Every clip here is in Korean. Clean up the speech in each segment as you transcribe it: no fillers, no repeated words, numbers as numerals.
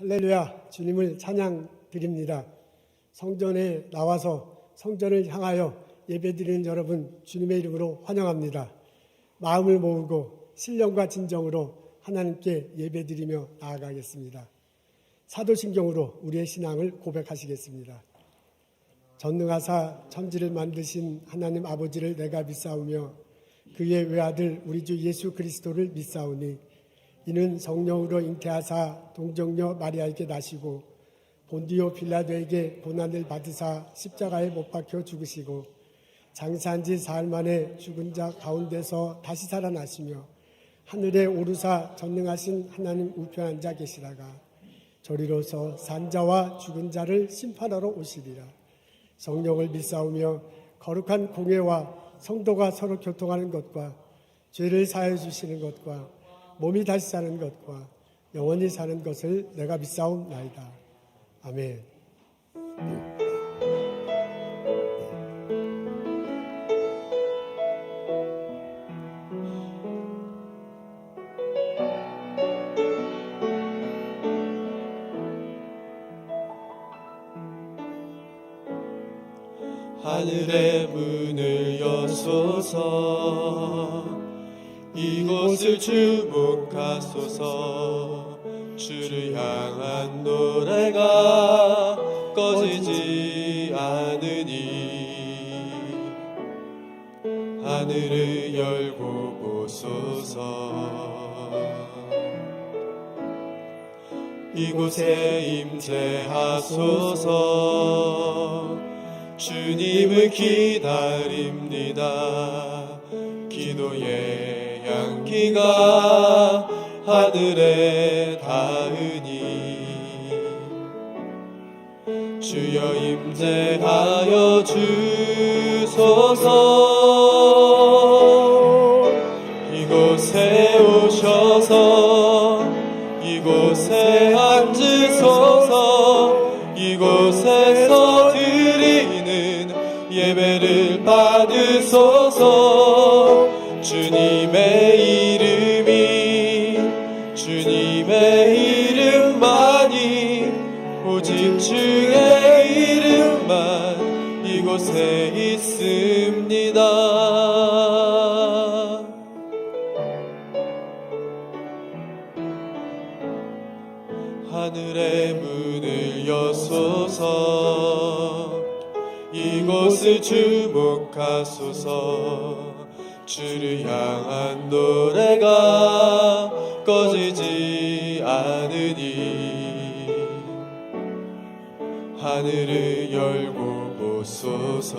할렐루야, 주님을 찬양 드립니다. 성전에 나와서 성전을 향하여 예배드리는 여러분 주님의 이름으로 환영합니다. 마음을 모으고 신령과 진정으로 하나님께 예배드리며 나아가겠습니다. 사도신경으로 우리의 신앙을 고백하시겠습니다. 전능하사 천지를 만드신 하나님 아버지를 내가 믿사오며 그의 외아들 우리 주 예수 그리스도를 믿사오니 이는 성령으로 잉태하사 동정녀 마리아에게 나시고 본디오 빌라도에게 고난을 받으사 십자가에 못 박혀 죽으시고 장사한 지 사흘 만에 죽은 자 가운데서 다시 살아나시며 하늘에 오르사 전능하신 하나님 우편 앉아 계시다가 저리로서 산자와 죽은 자를 심판하러 오시리라. 성령을 믿사오며 거룩한 공회와 성도가 서로 교통하는 것과 죄를 사하여 주시는 것과 몸이 다시 사는 것과 영원히 사는 것을 내가 믿사옵나이다. 아멘. 하늘의 문을 여소서 이곳을 주목하소서 주를 향한 노래가 꺼지지 않으니 하늘을 열고 보소서 이곳에 임재하소서 주님을 기다립니다. 기도의 향기가 하늘에 닿으니 주여 임재하여 주소서 이곳에 오셔서 이곳에 앉으소서 이곳에서 드리는 예배를 받으소서 주님의 이름만이 오직 주의 이름만 이곳에 있습니다. 하늘의 문을 여소서 이곳을 주목하소서 주를 향한 노래가 꺼지지 않으니 하늘을 열고 보소서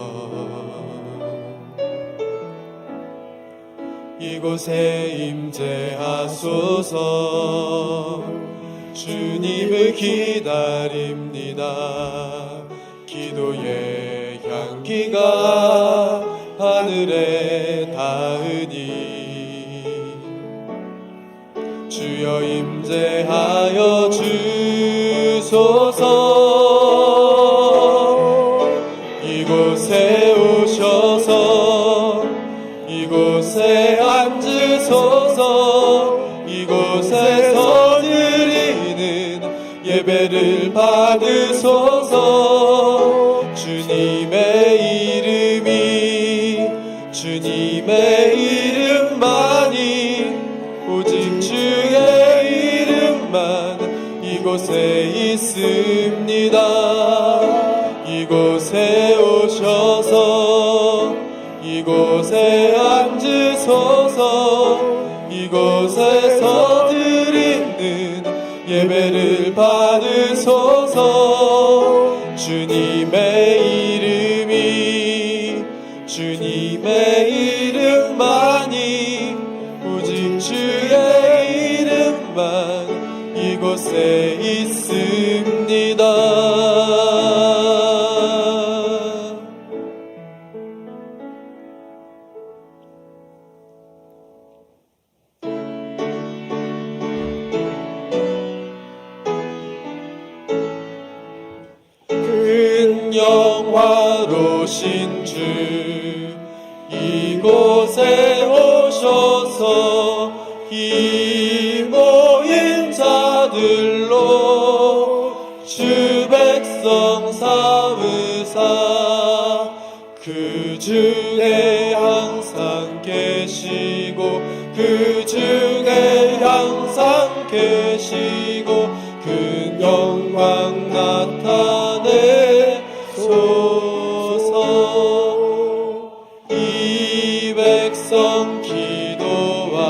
이곳에 임재하소서 주님을 기다립니다. 기도의 향기가 하늘에 닿으니 주여 임재하여 주소서 이곳에 오셔서 이곳에 앉으소서 이곳에서 드리는 예배를 받으소서 주님의 이름만이 오직 주의 이름만 이곳에 있습니다. 이곳에 오셔서 이곳에 앉으소서 이곳에서 드리는 예배를 받으소서 주님의 이름만이 오직 주의 이름만 이곳에 있습니다. 큰 영화로신 주 이곳에 오셔서 이 모인 자들로 그 중에 항상 계시고 그 영광 나타내소서. 이 백성 기도와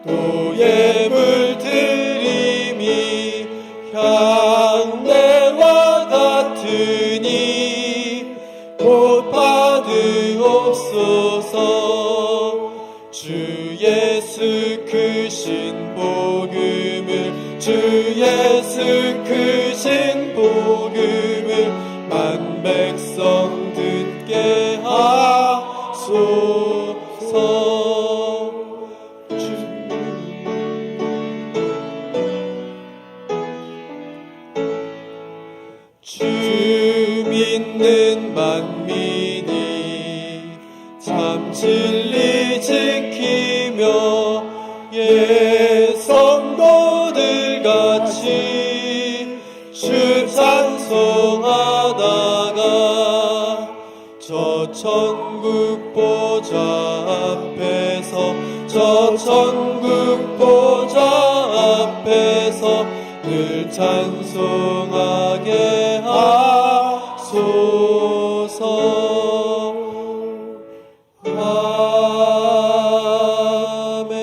또 예물 드림이 향내와 같으니 곧 받으옵소서. 주 예수 크신 복음을, 주 예수 크신 복음을 만 백성 듣게 하소서. 주 믿는 만민이 참 진리 지키며 성도들 같이 주 찬송하다가 저 천국 보좌 앞에서, 저 천국 보좌 앞에서 늘 찬송하게 하소서. 아멘.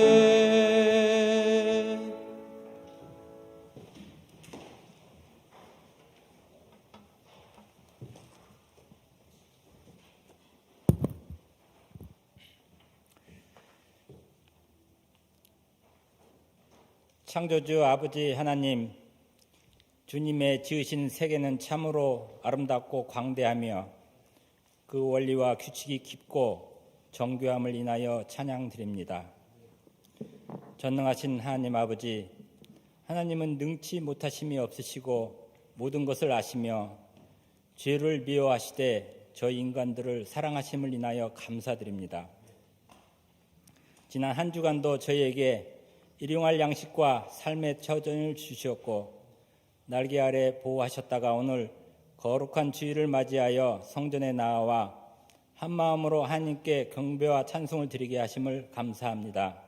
창조주 아버지 하나님, 주님의 지으신 세계는 참으로 아름답고 광대하며 그 원리와 규칙이 깊고 정교함을 인하여 찬양드립니다. 전능하신 하나님 아버지, 하나님은 능치 못하심이 없으시고 모든 것을 아시며 죄를 미워하시되 저희 인간들을 사랑하심을 인하여 감사드립니다. 지난 한 주간도 저희에게 일용할 양식과 삶의 처전을 주셨고 날개 아래 보호하셨다가 오늘 거룩한 주일을 맞이하여 성전에 나와 한마음으로 하나님께 경배와 찬송을 드리게 하심을 감사합니다.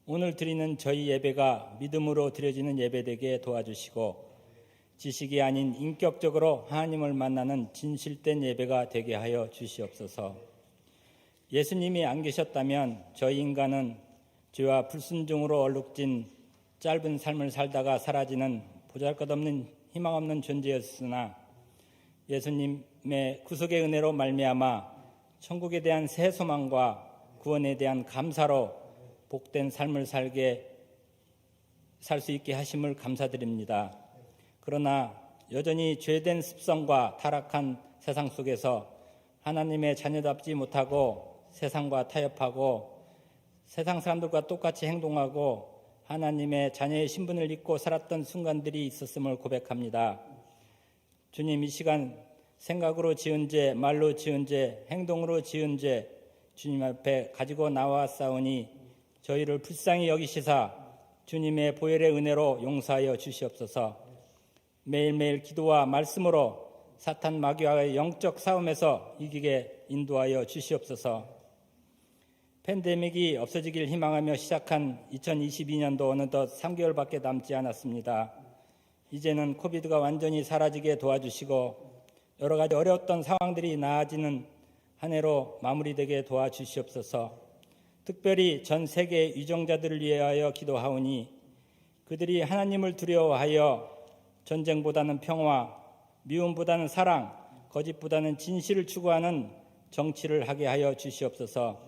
오늘 드리는 저희 예배가 믿음으로 드려지는 예배되게 도와주시고 지식이 아닌 인격적으로 하나님을 만나는 진실된 예배가 되게 하여 주시옵소서. 예수님이 안 계셨다면 저희 인간은 죄와 불순종으로 얼룩진 짧은 삶을 살다가 사라지는 보잘것없는 희망 없는 존재였으나 예수님의 구속의 은혜로 말미암아 천국에 대한 새 소망과 구원에 대한 감사로 복된 삶을 살 수 있게 하심을 감사드립니다. 그러나 여전히 죄된 습성과 타락한 세상 속에서 하나님의 자녀답지 못하고 세상과 타협하고 세상 사람들과 똑같이 행동하고 하나님의 자녀의 신분을 잊고 살았던 순간들이 있었음을 고백합니다. 주님, 이 시간 생각으로 지은 죄, 말로 지은 죄, 행동으로 지은 죄 주님 앞에 가지고 나왔사오니 저희를 불쌍히 여기시사 주님의 보혈의 은혜로 용서하여 주시옵소서. 매일매일 기도와 말씀으로 사탄 마귀와의 영적 싸움에서 이기게 인도하여 주시옵소서. 팬데믹이 없어지길 희망하며 시작한 2022년도 어느덧 3개월밖에 남지 않았습니다. 이제는 코비드가 완전히 사라지게 도와주시고 여러 가지 어려웠던 상황들이 나아지는 한 해로 마무리되게 도와주시옵소서. 특별히 전 세계 유정자들을 위하여 기도하오니 그들이 하나님을 두려워하여 전쟁보다는 평화, 미움보다는 사랑, 거짓보다는 진실을 추구하는 정치를 하게 하여 주시옵소서.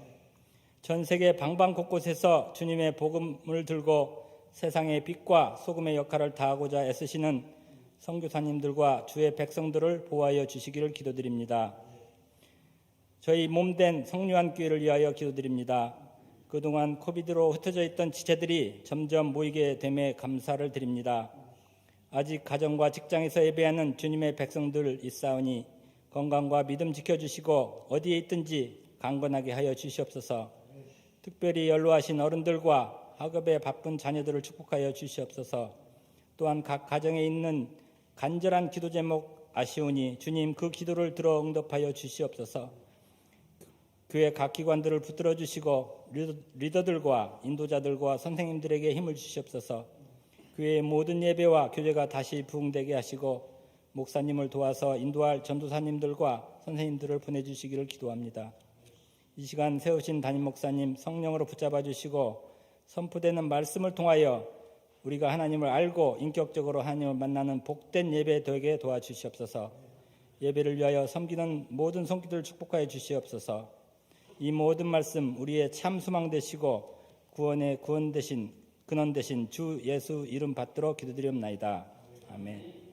전 세계 방방 곳곳에서 주님의 복음을 들고 세상의 빛과 소금의 역할을 다하고자 애쓰시는 선교사님들과 주의 백성들을 보호하여 주시기를 기도드립니다. 저희 몸된 성류한 교회를 위하여 기도드립니다. 그동안 코비드로 흩어져 있던 지체들이 점점 모이게 됨에 감사를 드립니다. 아직 가정과 직장에서 예배하는 주님의 백성들 있사오니 건강과 믿음 지켜주시고 어디에 있든지 강건하게 하여 주시옵소서. 특별히 연로하신 어른들과 학업에 바쁜 자녀들을 축복하여 주시옵소서. 또한 각 가정에 있는 간절한 기도 제목 아시오니 주님 그 기도를 들어 응답하여 주시옵소서. 교회 각 기관들을 붙들어 주시고 리더들과 인도자들과 선생님들에게 힘을 주시옵소서. 교회의 모든 예배와 교제가 다시 부흥되게 하시고 목사님을 도와서 인도할 전도사님들과 선생님들을 보내주시기를 기도합니다. 이 시간 세우신 담임 목사님 성령으로 붙잡아 주시고 선포되는 말씀을 통하여 우리가 하나님을 알고 인격적으로 하나님을 만나는 복된 예배 되게 도와주시옵소서. 예배를 위하여 섬기는 모든 손길을 축복하여 주시옵소서. 이 모든 말씀 우리의 참 소망 되시고 구원의 구원 되신 근원 되신 주 예수 이름 받들어 기도드리옵나이다. 아멘.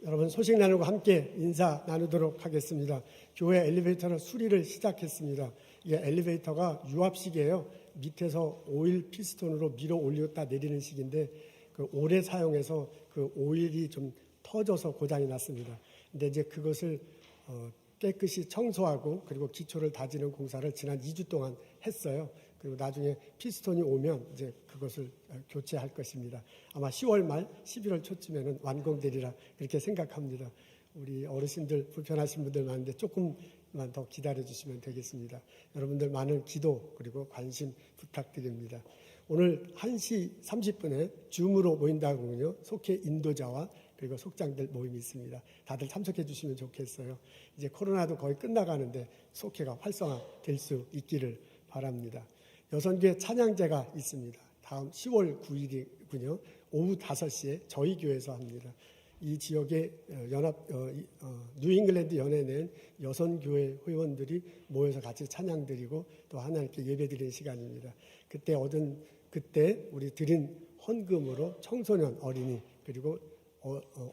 여러분 소식 나누고 함께 인사 나누도록 하겠습니다. 교회 엘리베이터는 수리를 시작했습니다. 이게 엘리베이터가 유압식이에요. 밑에서 오일 피스톤으로 밀어 올렸다 내리는 식인데 그 오래 사용해서 그 오일이 좀 터져서 고장이 났습니다. 근데 이제 그것을 깨끗이 청소하고 그리고 기초를 다지는 공사를 지난 2주 동안 했어요. 그리고 나중에 피스톤이 오면 이제 그것을 교체할 것입니다. 아마 10월 말 11월 초쯤에는 완공되리라 그렇게 생각합니다. 우리 어르신들 불편하신 분들 많은데 조금만 더 기다려 주시면 되겠습니다. 여러분들 많은 기도 그리고 관심 부탁드립니다. 오늘 1시 30분에 줌으로 모인다고요. 속회 인도자와 그리고 속장들 모임이 있습니다. 다들 참석해 주시면 좋겠어요. 이제 코로나도 거의 끝나가는데 속회가 활성화될 수 있기를 바랍니다. 여선교회 찬양제가 있습니다. 다음 10월 9일이군요. 오후 5시에 저희 교회에서 합니다. 이 지역의 뉴잉글랜드 연회는 여선교회 회원들이 모여서 같이 찬양드리고 또 하나님께 예배드리는 시간입니다. 그때 우리 드린 헌금으로 청소년 어린이 그리고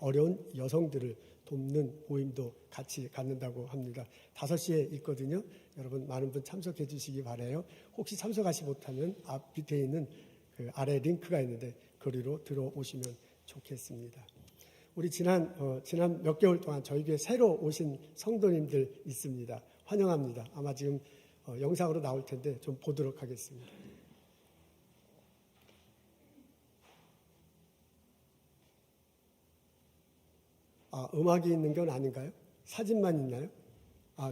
어려운 여성들을 돕는 모임도 같이 갖는다고 합니다. 5시에 있거든요. 여러분 많은 분 참석해 주시기 바라요. 혹시 참석하지 못하면 앞 밑에 있는 그 아래 링크가 있는데 거기로 들어오시면 좋겠습니다. 우리 지난 몇 개월 동안 저희 교회 새로 오신 성도님들 있습니다. 환영합니다. 아마 지금 영상으로 나올 텐데 좀 보도록 하겠습니다. 음악이 있는 건 아닌가요? 사진만 있나요?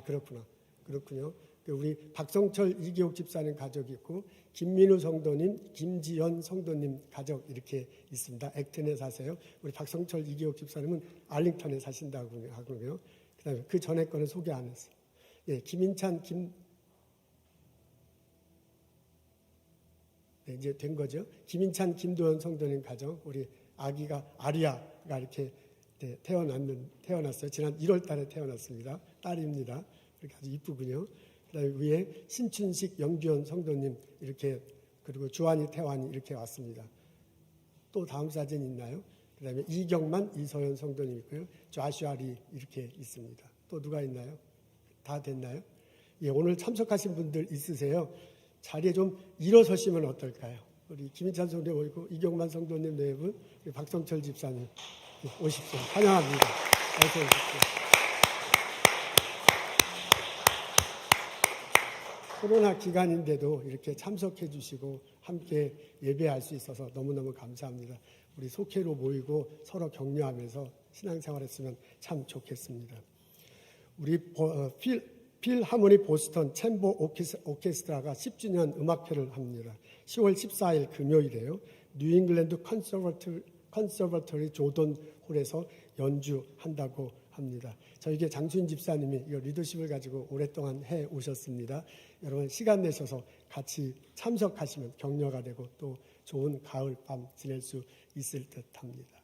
그렇군요. 우리 박성철 이기옥 집사님 가족이 있고 김민우 성도님, 김지연 성도님 가족 이렇게 있습니다. 액튼에 사세요. 우리 박성철 이기옥 집사님은 알링턴에 사신다고 하고요. 그다음에 그 전에 거는 소개 안 했어요. 예, 김인찬 이제 된 거죠. 김인찬 김도현 성도님 가족 우리 아기가 아리아가 이렇게 태어났어요. 지난 1월 달에 태어났습니다. 딸입니다. 이렇게 아주 이쁘군요. 그다음에 위에 신춘식 영규현 성도님 이렇게 그리고 주한이 태환이 이렇게 왔습니다. 또 다음 사진 있나요? 그다음에 이경만 이서연 성도님 있고요. 좌슈아리 이렇게 있습니다. 또 누가 있나요? 다 됐나요? 예, 오늘 참석하신 분들 있으세요? 자리에 좀 일어서시면 어떨까요? 우리 김인찬 성도님 오고 이경만 성도님 네 분, 박성철 집사님 오십시오. 환영합니다. 어서 오십시오. 코로나 기간인데도 이렇게 참석해 주시고 함께 예배할 수 있어서 너무너무 감사합니다. 우리 속회로 모이고 서로 격려하면서 신앙생활했으면 참 좋겠습니다. 우리 필하모니 보스턴 챔버 오케스트라가 10주년 음악회를 합니다. 10월 14일 금요일에요. 뉴잉글랜드 컨서버터리 조던 홀에서 연주한다고 합니다. 저에게 장수인 집사님이 이 리더십을 가지고 오랫동안 해 오셨습니다. 여러분 시간 내셔서 같이 참석하시면 격려가 되고 또 좋은 가을밤 지낼 수 있을 듯합니다.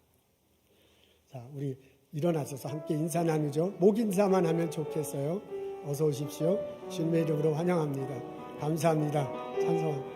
자, 우리 일어나셔서 함께 인사 나누죠. 목 인사만 하면 좋겠어요. 어서 오십시오. 주님의 이름으로 환영합니다. 감사합니다. 찬송.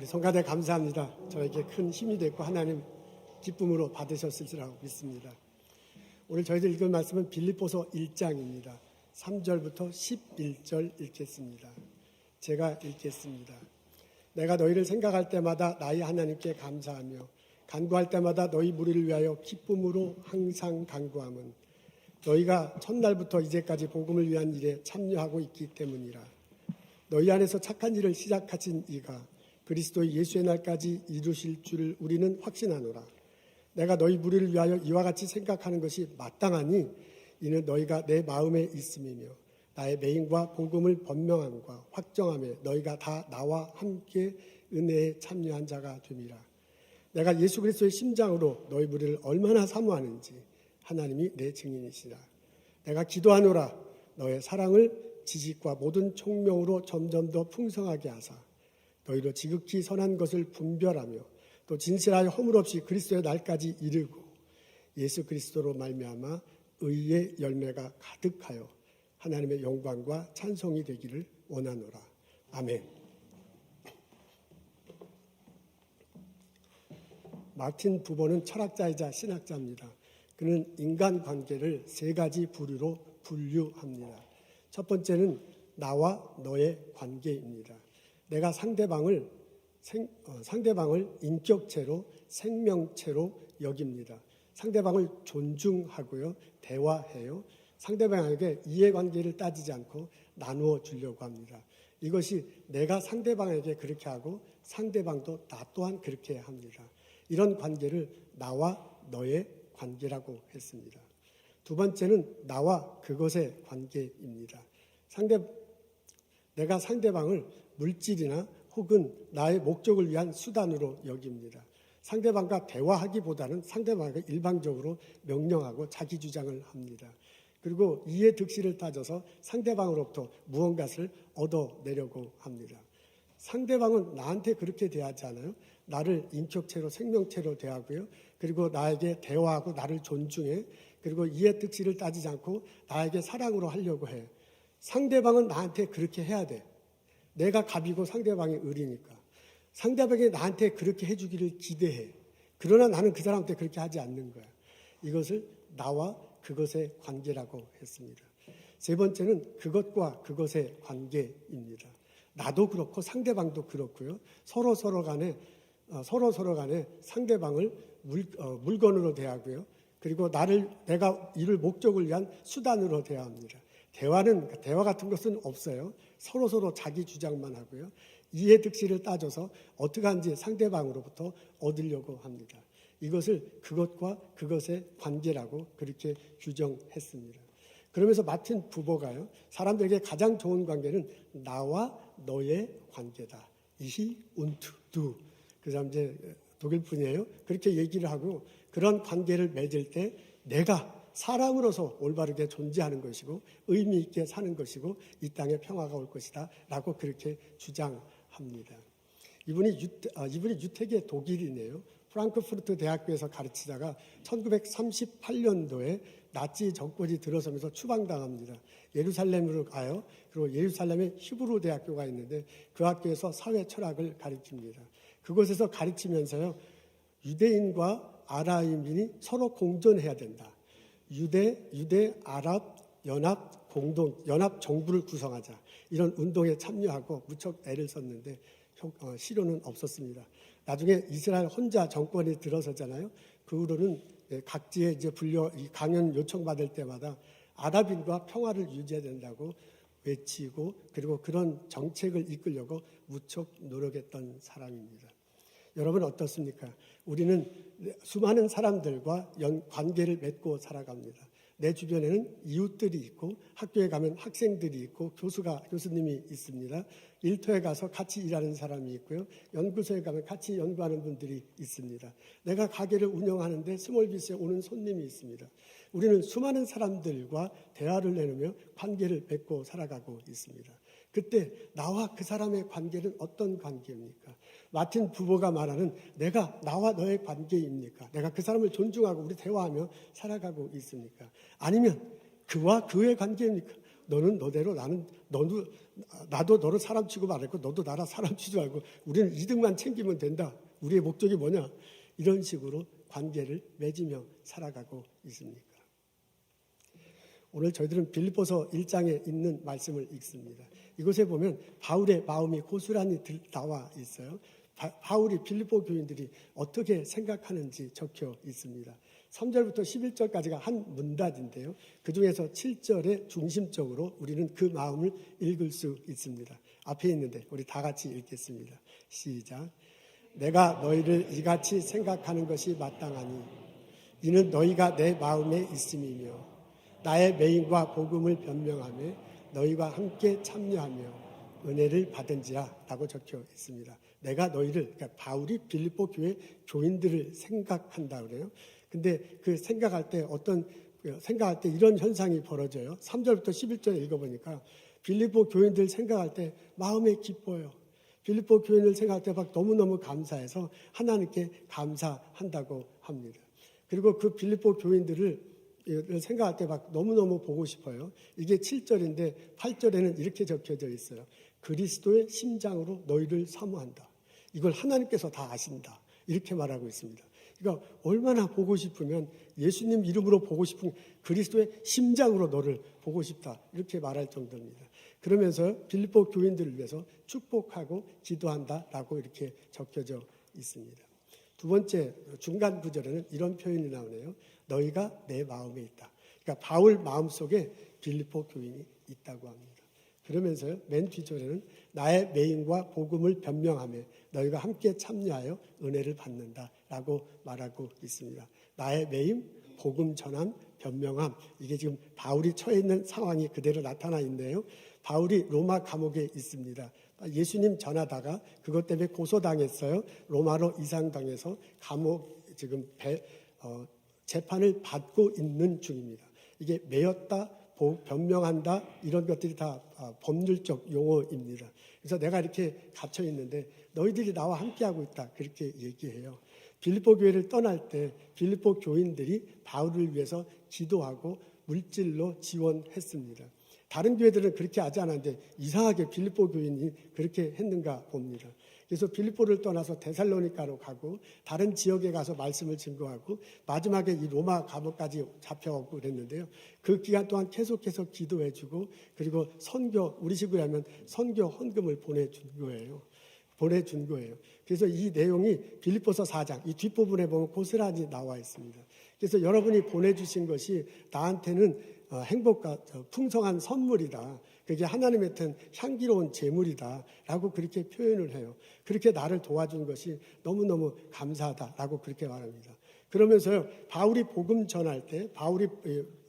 우리 성가대 감사합니다. 저에게 큰 힘이 됐고 하나님 기쁨으로 받으셨으리라고 믿습니다. 오늘 저희들 읽을 말씀은 빌립보서 1장입니다. 3절부터 11절 읽겠습니다. 제가 읽겠습니다. 내가 너희를 생각할 때마다 나의 하나님께 감사하며 간구할 때마다 너희 무리를 위하여 기쁨으로 항상 간구함은 너희가 첫날부터 이제까지 복음을 위한 일에 참여하고 있기 때문이라. 너희 안에서 착한 일을 시작하신 이가 그리스도 예수의 날까지 이루실 줄을 우리는 확신하노라. 내가 너희 무리를 위하여 이와 같이 생각하는 것이 마땅하니 이는 너희가 내 마음에 있음이며 나의 매임과 복음을 번명함과 확정함에 너희가 다 나와 함께 은혜에 참여한 자가 됨이라. 내가 예수 그리스도의 심장으로 너희 무리를 얼마나 사모하는지 하나님이 내 증인이시라. 내가 기도하노라. 너의 사랑을 지식과 모든 총명으로 점점 더 풍성하게 하사 너희로 지극히 선한 것을 분별하며 또 진실하여 허물 없이 그리스도의 날까지 이르고 예수 그리스도로 말미암아 의의 열매가 가득하여 하나님의 영광과 찬송이 되기를 원하노라. 아멘. 마틴 부보는 철학자이자 신학자입니다. 그는 인간관계를 세 가지 부류로 분류합니다. 첫 번째는 나와 너의 관계입니다. 내가 상대방을 인격체로 생명체로 여깁니다. 상대방을 존중하고요, 대화해요. 상대방에게 이해관계를 따지지 않고 나누어 주려고 합니다. 이것이 내가 상대방에게 그렇게 하고 상대방도 나 또한 그렇게 합니다. 이런 관계를 나와 너의 관계라고 했습니다. 두 번째는 나와 그것의 관계입니다. 내가 상대방을 물질이나 혹은 나의 목적을 위한 수단으로 여깁니다. 상대방과 대화하기보다는 상대방에게 일방적으로 명령하고 자기 주장을 합니다. 그리고 이해 득실을 따져서 상대방으로부터 무언가를 얻어내려고 합니다. 상대방은 나한테 그렇게 대하지 않아요. 나를 인격체로 생명체로 대하고요. 그리고 나에게 대화하고 나를 존중해. 그리고 이해 득실을 따지지 않고 나에게 사랑으로 하려고 해. 상대방은 나한테 그렇게 해야 돼. 내가 갑이고 상대방이 을이니까. 상대방이 나한테 그렇게 해주기를 기대해. 그러나 나는 그 사람한테 그렇게 하지 않는 거야. 이것을 나와 그것의 관계라고 했습니다. 세 번째는 그것과 그것의 관계입니다. 나도 그렇고 상대방도 그렇고요. 서로 간에 상대방을 물건으로 대하고요. 그리고 내가 이룰 목적을 위한 수단으로 대합니다. 대화 같은 것은 없어요. 서로 자기 주장만 하고요. 이해 득실을 따져서 어떻게 하는지 상대방으로부터 얻으려고 합니다. 이것을 그것과 그것의 관계라고 그렇게 규정했습니다. 그러면서 마틴 부보가요, 사람들에게 가장 좋은 관계는 나와 너의 관계다. 이히 운투 두. 그 사람 이제 독일 분이에요. 그렇게 얘기를 하고 그런 관계를 맺을 때 내가 사람으로서 올바르게 존재하는 것이고 의미 있게 사는 것이고 이 땅에 평화가 올 것이다 라고 그렇게 주장합니다. 이분이 유택의 독일이네요. 프랑크푸르트 대학교에서 가르치다가 1938년도에 나치 정권이 들어서면서 추방당합니다. 예루살렘으로 가요. 그리고 예루살렘에 히브루 대학교가 있는데 그 학교에서 사회 철학을 가르칩니다. 그곳에서 가르치면서요, 유대인과 아랍인이 서로 공존해야 된다. 유대 아랍 연합 정부를 구성하자. 이런 운동에 참여하고 무척 애를 썼는데 실효는 없었습니다. 나중에 이스라엘 혼자 정권이 들어서잖아요. 그 후로는 각지에 이제 강연 요청받을 때마다 아랍인과 평화를 유지해야 된다고 외치고 그리고 그런 정책을 이끌려고 무척 노력했던 사람입니다. 여러분 어떻습니까? 우리는 수많은 사람들과 관계를 맺고 살아갑니다. 내 주변에는 이웃들이 있고 학교에 가면 학생들이 있고 교수님이 있습니다. 일터에 가서 같이 일하는 사람이 있고요. 연구소에 가면 같이 연구하는 분들이 있습니다. 내가 가게를 운영하는데 스몰비스에 오는 손님이 있습니다. 우리는 수많은 사람들과 대화를 나누며 관계를 맺고 살아가고 있습니다. 그때 나와 그 사람의 관계는 어떤 관계입니까? 마틴 부보가 말하는 나와 너의 관계입니까? 내가 그 사람을 존중하고 우리 대화하며 살아가고 있습니까? 아니면 그와 그의 관계입니까? 너는 너대로 나도 너를 사람 취급 안 했고 너도 나라 사람 취급 안 하고 우리는 이득만 챙기면 된다. 우리의 목적이 뭐냐? 이런 식으로 관계를 맺으며 살아가고 있습니까? 오늘 저희들은 빌립보서 1장에 있는 말씀을 읽습니다. 이곳에 보면 바울의 마음이 고스란히 나와 있어요. 바울이 빌립보 교인들이 어떻게 생각하는지 적혀 있습니다. 3절부터 11절까지가 한 문단인데요. 그중에서 7절에 중심적으로 우리는 그 마음을 읽을 수 있습니다. 앞에 있는데 우리 다 같이 읽겠습니다. 시작. 내가 너희를 이같이 생각하는 것이 마땅하니 이는 너희가 내 마음에 있음이며 나의 매임과 복음을 변명하며 너희와 함께 참여하며 은혜를 받은지라 라고 적혀 있습니다. 내가 너희를, 그러니까 바울이 빌립보 교회 교인들을 생각한다 그래요. 근데 그 생각할 때 이런 현상이 벌어져요. 3절부터 11절에 읽어보니까 빌립보 교인들 생각할 때 마음에 기뻐요. 빌립보 교인을 생각할 때 막 너무너무 감사해서 하나님께 감사한다고 합니다. 그리고 그 빌립보 교인들을 생각할 때 막 너무너무 보고 싶어요. 이게 7절인데 8절에는 이렇게 적혀져 있어요. 그리스도의 심장으로 너희를 사모한다. 이걸 하나님께서 다 아신다. 이렇게 말하고 있습니다. 그러니까 얼마나 보고 싶으면 예수님 이름으로 보고 싶은 그리스도의 심장으로 너를 보고 싶다. 이렇게 말할 정도입니다. 그러면서 빌립보 교인들을 위해서 축복하고 기도한다라고 이렇게 적혀져 있습니다. 두 번째 중간 구절에는 이런 표현이 나오네요. 너희가 내 마음에 있다. 그러니까 바울 마음속에 빌립보 교인이 있다고 합니다. 그러면서요, 맨 뒤절에는 나의 매임과 복음을 변명하며 너희가 함께 참여하여 은혜를 받는다라고 말하고 있습니다. 나의 매임, 복음 전함, 변명함, 이게 지금 바울이 처해 있는 상황이 그대로 나타나 있네요. 바울이 로마 감옥에 있습니다. 예수님 전하다가 그것 때문에 고소당했어요. 로마로 이상당해서 감옥 지금 재판을 받고 있는 중입니다. 이게 매였다, 변명한다 이런 것들이 다 법률적 용어입니다. 그래서 내가 이렇게 갇혀 있는데 너희들이 나와 함께하고 있다 그렇게 얘기해요. 빌립보 교회를 떠날 때 빌립보 교인들이 바울을 위해서 기도하고 물질로 지원했습니다. 다른 교회들은 그렇게 하지 않았는데 이상하게 빌립보 교인이 그렇게 했는가 봅니다. 그래서 빌립보를 떠나서 데살로니가로 가고 다른 지역에 가서 말씀을 증거하고 마지막에 이 로마 감옥까지 잡혀오고 그랬는데요. 그 기간 동안 계속해서 기도해주고 그리고 선교, 우리 식으로 하면 선교 헌금을 보내준 거예요. 그래서 이 내용이 빌립보서 4장 이 뒷부분에 보면 고스란히 나와 있습니다. 그래서 여러분이 보내주신 것이 나한테는 행복과 풍성한 선물이다. 그게 하나님한테는 향기로운 제물이다라고 그렇게 표현을 해요. 그렇게 나를 도와준 것이 너무너무 감사하다라고 그렇게 말합니다. 그러면서요, 바울이 복음 전할 때, 바울이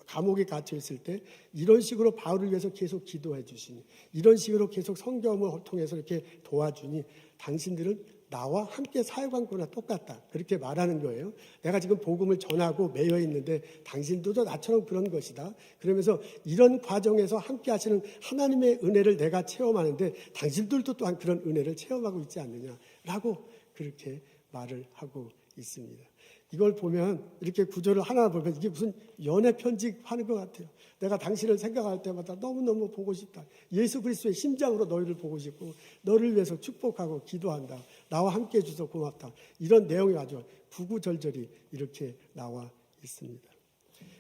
감옥에 갇혀 있을 때 이런 식으로 바울을 위해서 계속 기도해 주시니, 이런 식으로 계속 성경을 통해서 이렇게 도와주니 당신들은 나와 함께 사역한 거나 똑같다. 그렇게 말하는 거예요. 내가 지금 복음을 전하고 매여 있는데 당신들도 나처럼 그런 것이다. 그러면서 이런 과정에서 함께 하시는 하나님의 은혜를 내가 체험하는데 당신들도 또한 그런 은혜를 체험하고 있지 않느냐라고 그렇게 말을 하고 있습니다. 이걸 보면 이렇게 구절을 하나 보면 이게 무슨 연애 편지하는 것 같아요. 내가 당신을 생각할 때마다 너무너무 보고 싶다. 예수 그리스도의 심장으로 너희를 보고 싶고 너를 위해서 축복하고 기도한다. 나와 함께 해줘서 고맙다. 이런 내용이 아주 구구절절히 이렇게 나와 있습니다.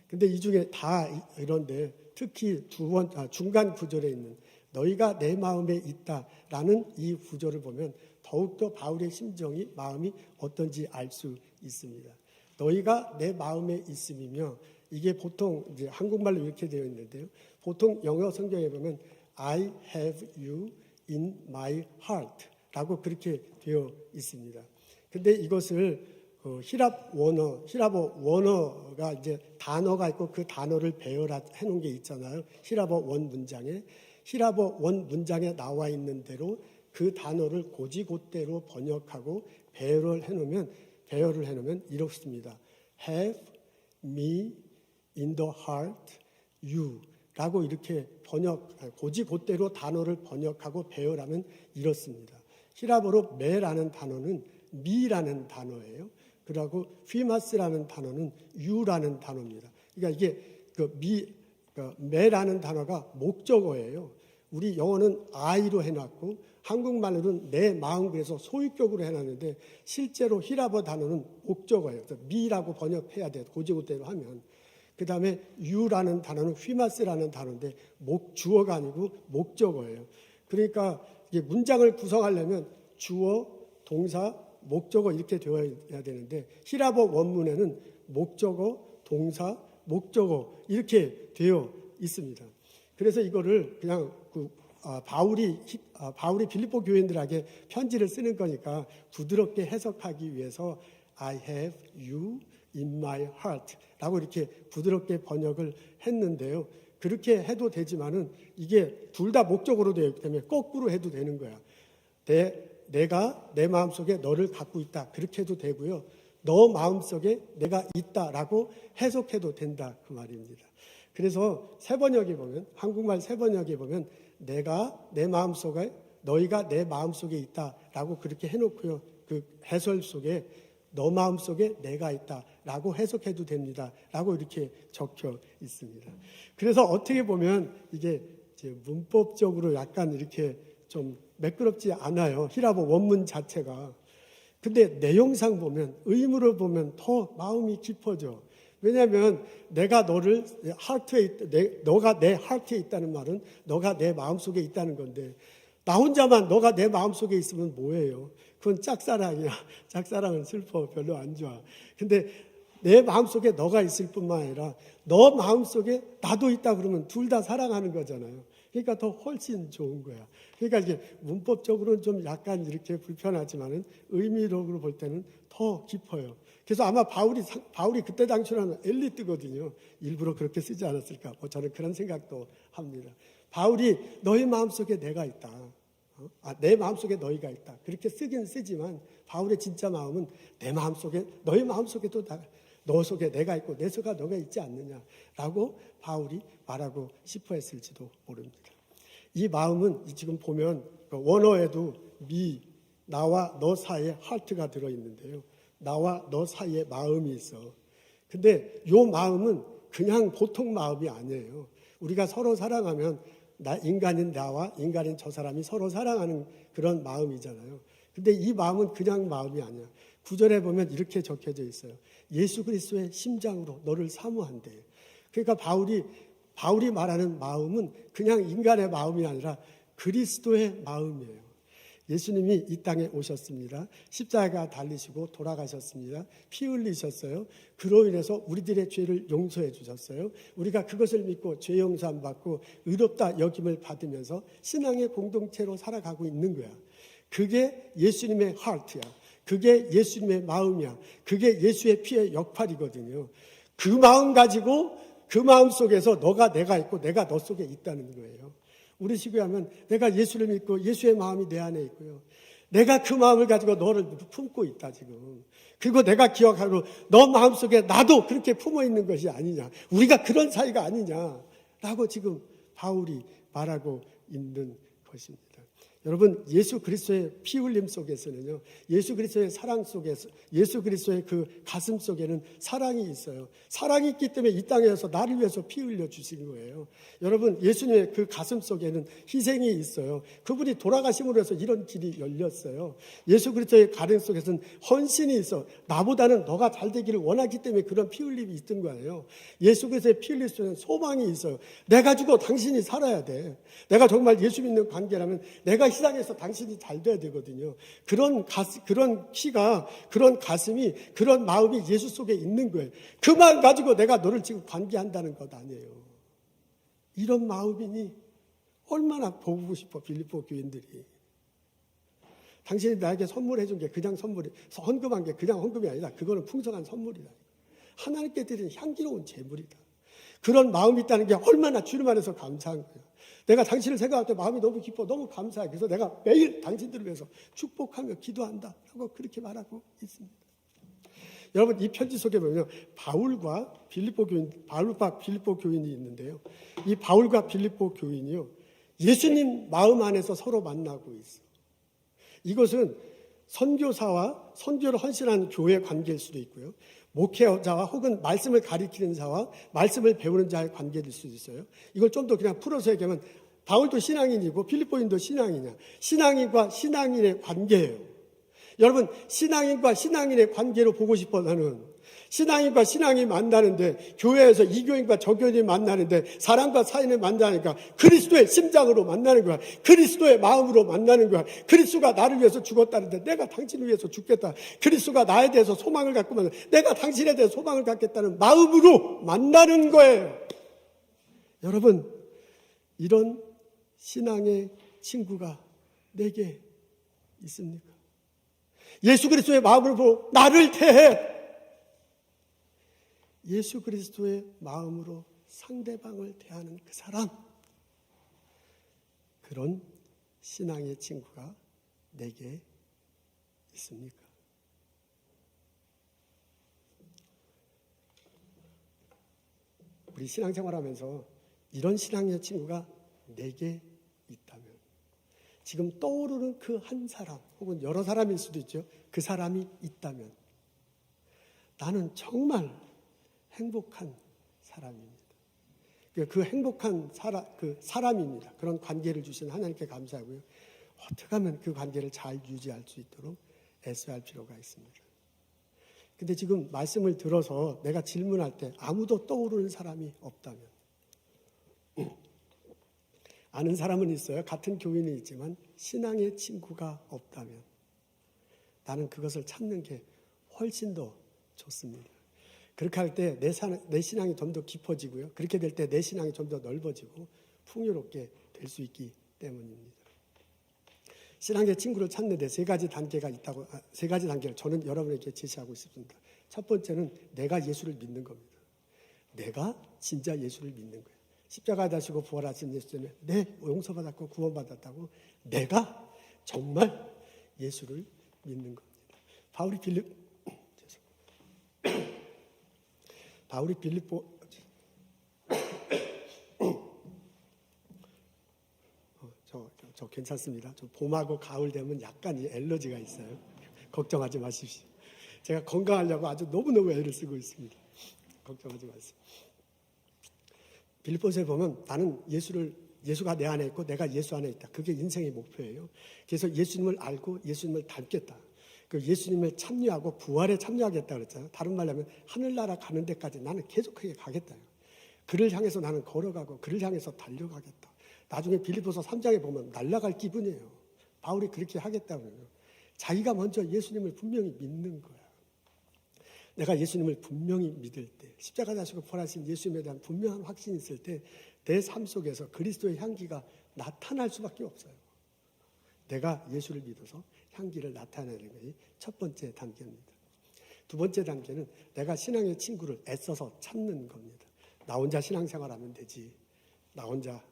근데 이 중에 다 이런데 특히 중간 구절에 있는 너희가 내 마음에 있다라는 이 구절을 보면 더욱더 바울의 심정이 마음이 어떤지 알 수 있습니다. 너희가 내 마음에 있음이며 이게 보통 이제 한국말로 이렇게 되어 있는데요. 보통 영어 성경에 보면 I have you in my heart라고 그렇게 되어 있습니다. 근데 이것을 히랍어 원어가 이제 단어가 있고 그 단어를 배열해 놓은 게 있잖아요. 히랍어 원 문장에 나와 있는 대로 그 단어를 고지곧대로 번역하고 배열을 해놓으면 이렇습니다. Have me in the heart, you 라고 이렇게 고지곧대로 단어를 번역하고 배열하면 이렇습니다. 히랍어로 메라는 단어는 미라는 단어예요. 그리고 휘마스라는 단어는 유라는 단어입니다. 그러니까 이게 매라는 단어가 목적어예요. 우리 영어는 I로 해놨고 한국말로는 내 마음, 그래서 소유격으로 해놨는데 실제로 히라버 단어는 목적어예요. 그래서 me라고 번역해야 돼요. 고지고대로 하면. 그 다음에 you라는 단어는 휘마스라는 단어인데 주어가 아니고 목적어예요. 그러니까 이게 문장을 구성하려면 주어, 동사, 목적어 이렇게 되어야 되는데 히라버 원문에는 목적어, 동사, 목적어 이렇게 되어 있습니다. 그래서 이거를 그냥 바울이 빌립보 교인들에게 편지를 쓰는 거니까 부드럽게 해석하기 위해서 I have you in my heart 라고 이렇게 부드럽게 번역을 했는데요. 그렇게 해도 되지만은 이게 둘 다 목적으로 되기 때문에 거꾸로 해도 되는 거야. 내가 내 마음속에 너를 갖고 있다. 그렇게 해도 되고요. 너 마음속에 내가 있다라고 해석해도 된다. 그 말입니다. 그래서 세번역에 보면, 한국말 세번역에 보면 내가 내 마음속에, 너희가 내 마음속에 있다라고 그렇게 해놓고요. 그 해설 속에 너 마음속에 내가 있다라고 해석해도 됩니다라고 이렇게 적혀 있습니다. 그래서 어떻게 보면 이게 이제 문법적으로 약간 이렇게 좀 매끄럽지 않아요. 히라보 원문 자체가. 근데 내용상 보면, 의미로 보면 더 마음이 깊어져. 왜냐하면 내가 너를 너가 내 하트에 있다는 말은 너가 내 마음속에 있다는 건데, 나 혼자만 너가 내 마음속에 있으면 뭐예요? 그건 짝사랑이야. 짝사랑은 슬퍼. 별로 안 좋아. 근데 내 마음속에 너가 있을 뿐만 아니라 너 마음속에 나도 있다 그러면 둘 다 사랑하는 거잖아요. 그러니까 더 훨씬 좋은 거야. 그러니까 이제 문법적으로는 좀 약간 이렇게 불편하지만은 의미적으로 볼 때는 더 깊어요. 그래서 아마 바울이 그때 당시로는 엘리트거든요. 일부러 그렇게 쓰지 않았을까? 저는 그런 생각도 합니다. 바울이 너희 마음속에 내가 있다. 내 마음속에 너희가 있다. 그렇게 쓰긴 쓰지만 바울의 진짜 마음은 내 마음속에, 너희 마음속에도 너 속에 내가 있고 내 속에 너가 있지 않느냐라고 바울이 말하고 싶어 했을지도 모릅니다. 이 마음은 지금 보면 원어에도 나와 너 사이에 하트가 들어있는데요. 나와 너 사이에 마음이 있어. 근데 이 마음은 그냥 보통 마음이 아니에요. 우리가 서로 사랑하면 인간인 나와 인간인 저 사람이 서로 사랑하는 그런 마음이잖아요. 근데 이 마음은 그냥 마음이 아니야. 9절에 보면 이렇게 적혀져 있어요. 예수 그리스도의 심장으로 너를 사모한대. 그러니까 바울이 말하는 마음은 그냥 인간의 마음이 아니라 그리스도의 마음이에요. 예수님이 이 땅에 오셨습니다. 십자가 달리시고 돌아가셨습니다. 피 흘리셨어요. 그로 인해서 우리들의 죄를 용서해 주셨어요. 우리가 그것을 믿고 죄 용서함 받고 의롭다 여김을 받으면서 신앙의 공동체로 살아가고 있는 거야. 그게 예수님의 하트야. 그게 예수님의 마음이야. 그게 예수의 피의 역할이거든요. 그 마음 가지고 그 마음 속에서 너가 내가 있고 내가 너 속에 있다는 거예요. 우리 식으로 하면 내가 예수를 믿고 예수의 마음이 내 안에 있고요. 내가 그 마음을 가지고 너를 품고 있다 지금. 그리고 내가 기억하고 너 마음속에 나도 그렇게 품어 있는 것이 아니냐. 우리가 그런 사이가 아니냐라고 지금 바울이 말하고 있는 것입니다. 여러분, 예수 그리스도의 피 흘림 속에서는요, 예수 그리스도의 사랑 속에서, 예수 그리스도의 그 가슴 속에는 사랑이 있어요. 사랑이 있기 때문에 이 땅에서 나를 위해서 피 흘려 주신 거예요. 여러분, 예수님의 그 가슴 속에는 희생이 있어요. 그분이 돌아가심으로 해서 이런 길이 열렸어요. 예수 그리스도의 가슴 속에서는 헌신이 있어. 나보다는 너가 잘 되기를 원하기 때문에 그런 피 흘림이 있던 거예요. 예수 그리스도의 피 흘릴 수 있는 소망이 있어요. 내가 죽어 당신이 살아야 돼. 내가 정말 예수 믿는 관계라면 내가 희생해서 당신이 잘 돼야 되거든요. 그런 키가, 그런 가슴이, 그런 마음이 예수 속에 있는 거예요. 그 마음 가지고 내가 너를 지금 관계한다는 것 아니에요. 이런 마음이니 얼마나 보고 싶어, 빌립보 교인들이. 당신이 나에게 선물해 준 게 그냥 헌금한 게 그냥 헌금이 아니다. 그거는 풍성한 선물이다. 하나님께 드린 향기로운 제물이다. 그런 마음이 있다는 게 얼마나 주님 안에서 감사한 거예요. 내가 당신을 생각할 때 마음이 너무 기뻐, 너무 감사해. 그래서 내가 매일 당신들을 위해서 축복하며 기도한다 라고 그렇게 말하고 있습니다. 여러분, 이 편지 속에 보면 바울과 빌립보 교인이 있는데요. 이 바울과 빌립보 교인이요, 예수님 마음 안에서 서로 만나고 있어. 이것은 선교사와 선교를 헌신하는 교회 관계일 수도 있고요. 목회자와 혹은 말씀을 가리키는 자와 말씀을 배우는 자의 관계일 수도 있어요. 이걸 좀 더 그냥 풀어서 얘기하면 바울도 신앙인이고 빌립보인도 신앙이냐. 신앙인과 신앙인의 관계예요. 여러분, 신앙인과 신앙인의 관계로 보고 싶어 나는. 신앙인과 신앙이 만나는데, 교회에서 이교인과 저교인이 만나는데, 사람과 사인을 만나니까 그리스도의 심장으로 만나는 거야. 그리스도의 마음으로 만나는 거야. 그리스도가 나를 위해서 죽었다는데 내가 당신을 위해서 죽겠다. 그리스도가 나에 대해서 소망을 갖고 만나, 내가 당신에 대해서 소망을 갖겠다는 마음으로 만나는 거예요. 여러분, 이런 신앙의 친구가 내게 있습니까? 예수 그리스도의 마음을 보고 나를 대해 예수 그리스도의 마음으로 상대방을 대하는 그 사람, 그런 신앙의 친구가 내게 있습니까? 우리 신앙생활하면서 이런 신앙의 친구가 내게 있다면, 지금 떠오르는 그 한 사람 혹은 여러 사람일 수도 있죠. 그 사람이 있다면 나는 정말 행복한 사람입니다. 그 행복한 사람입니다. 그런 관계를 주신 하나님께 감사하고요. 어떻게 하면 그 관계를 잘 유지할 수 있도록 애써야 할 필요가 있습니다. 근데 지금 말씀을 들어서 내가 질문할 때 아무도 떠오르는 사람이 없다면, 아는 사람은 있어요. 같은 교인이 있지만 신앙의 친구가 없다면 나는 그것을 찾는 게 훨씬 더 좋습니다. 그렇게 할 때 내 신앙이 좀 더 깊어지고요. 그렇게 될 때 내 신앙이 좀 더 넓어지고 풍요롭게 될 수 있기 때문입니다. 신앙의 친구를 찾는 데 세 가지 단계가 있다고, 세 가지 단계를 저는 여러분에게 제시하고 싶습니다. 첫 번째는 내가 예수를 믿는 겁니다. 내가 진짜 예수를 믿는 거예요. 십자가 다시고 부활하신 예수 때문에 내 용서받았고 구원받았다고 내가 정말 예수를 믿는 겁니다. 바울이 빌립보 저 괜찮습니다. 좀 봄하고 가을 되면 약간 이 엘러지가 있어요. 걱정하지 마십시오. 제가 건강하려고 아주 너무너무 애를 쓰고 있습니다. 걱정하지 마세요. 빌립보서에 보면 나는 예수가 내 안에 있고 내가 예수 안에 있다. 그게 인생의 목표예요. 그래서 예수님을 알고 예수님을 닮겠다. 그 예수님을 참여하고 부활에 참여하겠다 그랬잖아요. 다른 말로 하면 하늘나라 가는 데까지 나는 계속하게 가겠다. 그를 향해서 나는 걸어가고 그를 향해서 달려가겠다. 나중에 빌립보서 3장에 보면 날아갈 기분이에요. 바울이 그렇게 하겠다고요. 자기가 먼저 예수님을 분명히 믿는 거야. 내가 예수님을 분명히 믿을 때, 십자가 다시고 부활하신 예수님에 대한 분명한 확신이 있을 때 내 삶 속에서 그리스도의 향기가 나타날 수밖에 없어요. 내가 예수를 믿어서 향기를 나타내는 것이 첫 번째 단계입니다. 두 번째 단계는 내가 신앙의 친구를 애써서 찾는 겁니다. 나 혼자 신앙생활하면 되지. 나 혼자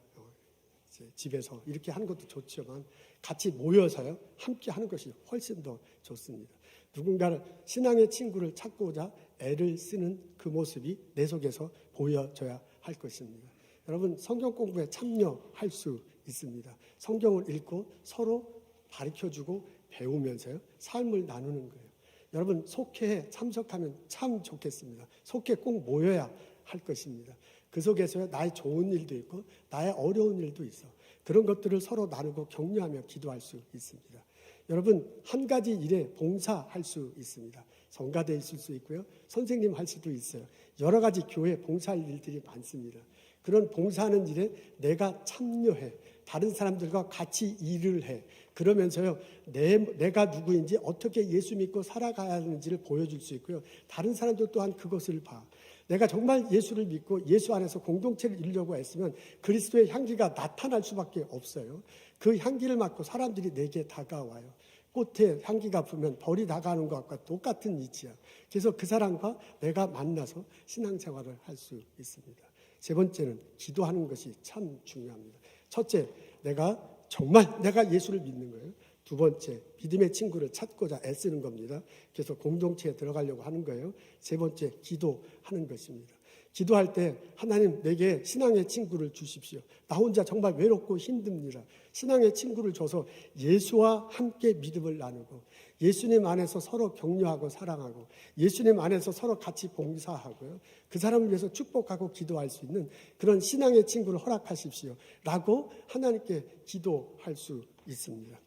집에서 이렇게 하는 것도 좋지만 같이 모여서요 함께 하는 것이 훨씬 더 좋습니다. 누군가를 신앙의 친구를 찾고자 애를 쓰는 그 모습이 내 속에서 보여져야 할 것입니다. 여러분, 성경 공부에 참여할 수 있습니다. 성경을 읽고 서로 가르쳐주고 배우면서요 삶을 나누는 거예요. 여러분, 속회에 참석하면 참 좋겠습니다. 속회 꼭 모여야 할 것입니다. 그 속에서 나의 좋은 일도 있고 나의 어려운 일도 있어. 그런 것들을 서로 나누고 격려하며 기도할 수 있습니다. 여러분, 한 가지 일에 봉사할 수 있습니다. 성가대 있을 수 있고요. 선생님 할 수도 있어요. 여러 가지 교회 봉사할 일들이 많습니다. 그런 봉사하는 일에 내가 참여해. 다른 사람들과 같이 일을 해. 그러면서요, 내가 누구인지 어떻게 예수 믿고 살아가야 하는지를 보여줄 수 있고요. 다른 사람들 또한 그것을 봐. 내가 정말 예수를 믿고 예수 안에서 공동체를 이루려고 했으면 그리스도의 향기가 나타날 수밖에 없어요. 그 향기를 맡고 사람들이 내게 다가와요. 꽃에 향기가 불면 벌이 다가오는 것과 똑같은 이치야. 그래서 그 사람과 내가 만나서 신앙생활을 할 수 있습니다. 세 번째는 기도하는 것이 참 중요합니다. 첫째, 내가 예수를 믿는 거예요. 두 번째, 믿음의 친구를 찾고자 애쓰는 겁니다. 그래서 공동체에 들어가려고 하는 거예요. 세 번째, 기도하는 것입니다. 기도할 때 하나님 내게 신앙의 친구를 주십시오. 나 혼자 정말 외롭고 힘듭니다. 신앙의 친구를 줘서 예수와 함께 믿음을 나누고 예수님 안에서 서로 격려하고 사랑하고 예수님 안에서 서로 같이 봉사하고요. 그 사람을 위해서 축복하고 기도할 수 있는 그런 신앙의 친구를 허락하십시오. 라고 하나님께 기도할 수 있습니다.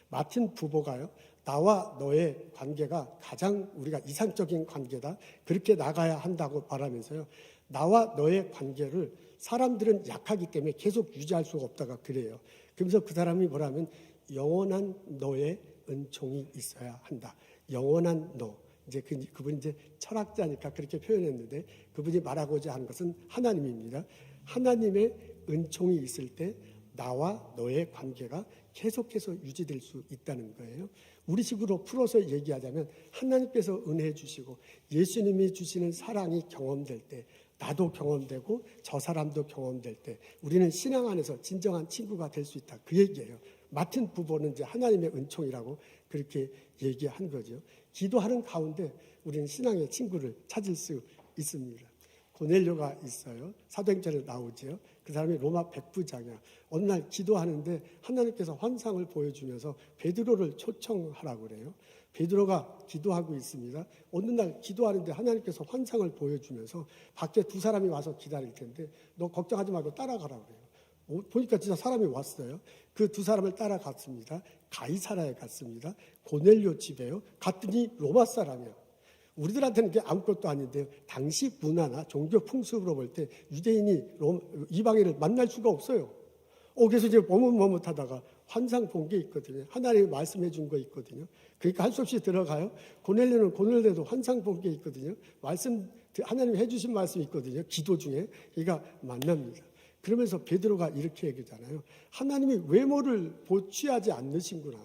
마틴 부보가요. 나와 너의 관계가 가장 우리가 이상적인 관계다. 그렇게 나가야 한다고 말하면서요. 나와 너의 관계를 사람들은 약하기 때문에 계속 유지할 수가 없다가 그래요. 그러면서 그 사람이 뭐라면 영원한 너의 은총이 있어야 한다. 영원한 너. 이제 그분이 이제 철학자니까 그렇게 표현했는데 그분이 말하고자 하는 것은 하나님입니다. 하나님의 은총이 있을 때 나와 너의 관계가 계속해서 유지될 수 있다는 거예요. 우리식으로 풀어서 얘기하자면 하나님께서 은혜 주시고 예수님이 주시는 사랑이 경험될 때 나도 경험되고 저 사람도 경험될 때 우리는 신앙 안에서 진정한 친구가 될 수 있다. 그 얘기예요. 마틴 부보는 이제 하나님의 은총이라고 그렇게 얘기한 거죠. 기도하는 가운데 우리는 신앙의 친구를 찾을 수 있습니다. 고넬료가 있어요. 사도행전에 나오죠. 그 사람이 로마 백부장이야. 어느 날 기도하는데 하나님께서 환상을 보여주면서 베드로를 초청하라고 그래요. 베드로가 기도하고 있습니다. 어느 날 기도하는데 하나님께서 환상을 보여주면서 밖에 두 사람이 와서 기다릴 텐데 너 걱정하지 말고 따라가라고 그래요. 보니까 진짜 사람이 왔어요. 그 두 사람을 따라갔습니다. 가이사라에 갔습니다. 고넬료 집에요. 갔더니 로마 사람이야. 우리들한테는 그게 아무것도 아닌데요. 당시 문화나 종교 풍습으로 볼 때 유대인이 이방인을 만날 수가 없어요. 그래서 이제 머뭇머뭇하다가 환상 본 게 있거든요. 하나님이 말씀해 준 거 있거든요. 그러니까 할 수 없이 들어가요. 고넬료는 고넬료도 환상 본 게 있거든요. 하나님이 해주신 말씀이 있거든요. 기도 중에. 그러니까 만납니다. 그러면서 베드로가 이렇게 얘기하잖아요. 하나님이 외모를 취하지 않으신구나.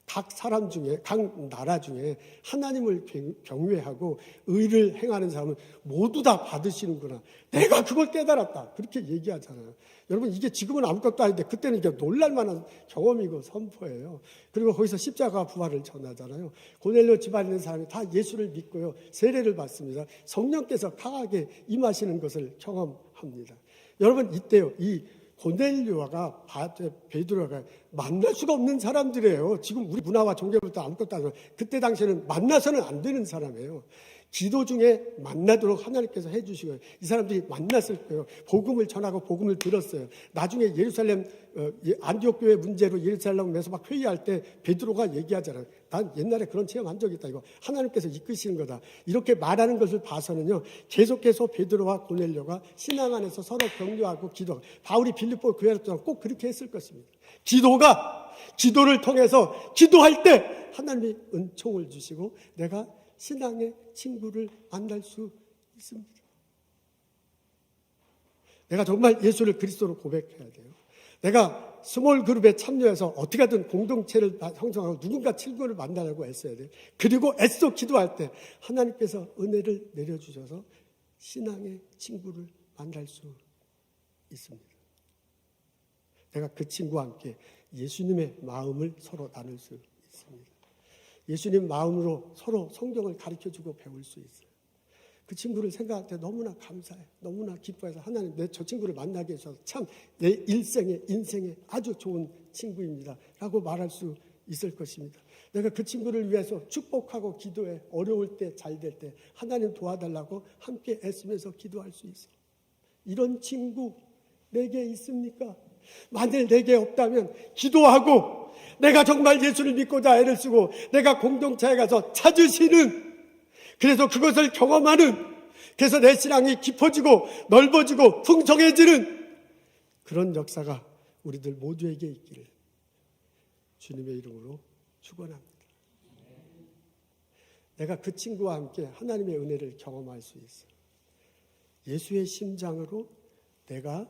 각 사람 중에, 각 나라 중에 하나님을 경외하고 의를 행하는 사람은 모두 다 받으시는구나. 내가 그걸 깨달았다. 그렇게 얘기하잖아요. 여러분, 이게 지금은 아무것도 아닌데 그때는 이게 놀랄만한 경험이고 선포예요. 그리고 거기서 십자가 부활을 전하잖아요. 고넬료 집안에 있는 사람이 다 예수를 믿고요. 세례를 받습니다. 성령께서 강하게 임하시는 것을 경험합니다. 여러분, 이때요. 이 고넬료가 베드로가 만날 수가 없는 사람들이에요. 지금 우리 문화와 종교부터 아무것도 안 해요. 그때 당시에는 만나서는 안 되는 사람이에요. 기도 중에 만나도록 하나님께서 해주시고요. 이 사람들이 만났을 거예요. 복음을 전하고 복음을 들었어요. 나중에 예루살렘 안디옥 교회 문제로 예루살렘에서 막 회의할 때 베드로가 얘기하잖아요. 난 옛날에 그런 체험한 적이 있다. 이거 하나님께서 이끄시는 거다. 이렇게 말하는 것을 봐서는요. 계속해서 베드로와 고넬료가 신앙 안에서 서로 격려하고 기도하고 바울이 빌립보 교회를 꼭 그렇게 했을 것입니다. 기도를 통해서 기도할 때 하나님이 은총을 주시고 내가 신앙의 친구를 만날 수 있습니다. 내가 정말 예수를 그리스도로 고백해야 돼요. 내가 스몰 그룹에 참여해서 어떻게든 공동체를 형성하고 누군가 친구를 만나려고 애써야 돼요. 그리고 애써 기도할 때 하나님께서 은혜를 내려주셔서 신앙의 친구를 만날 수 있습니다. 내가 그 친구와 함께 예수님의 마음을 서로 나눌 수 있습니다. 예수님 마음으로 서로 성경을 가르쳐주고 배울 수 있어요. 그 친구를 생각할 때 너무나 감사해요. 너무나 기뻐해서 하나님 저 친구를 만나게 해주셔서 참 내 인생에 아주 좋은 친구입니다. 라고 말할 수 있을 것입니다. 내가 그 친구를 위해서 축복하고 기도해. 어려울 때 잘 될 때 하나님 도와달라고 함께 애쓰면서 기도할 수 있어. 이런 친구 내게 있습니까? 만일 내게 없다면 기도하고 내가 정말 예수를 믿고자 애를 쓰고 내가 공동체에 가서 찾으시는 그래서 그것을 경험하는 그래서 내 신앙이 깊어지고 넓어지고 풍성해지는 그런 역사가 우리들 모두에게 있기를 주님의 이름으로 축원합니다. 내가 그 친구와 함께 하나님의 은혜를 경험할 수 있어. 예수의 심장으로 내가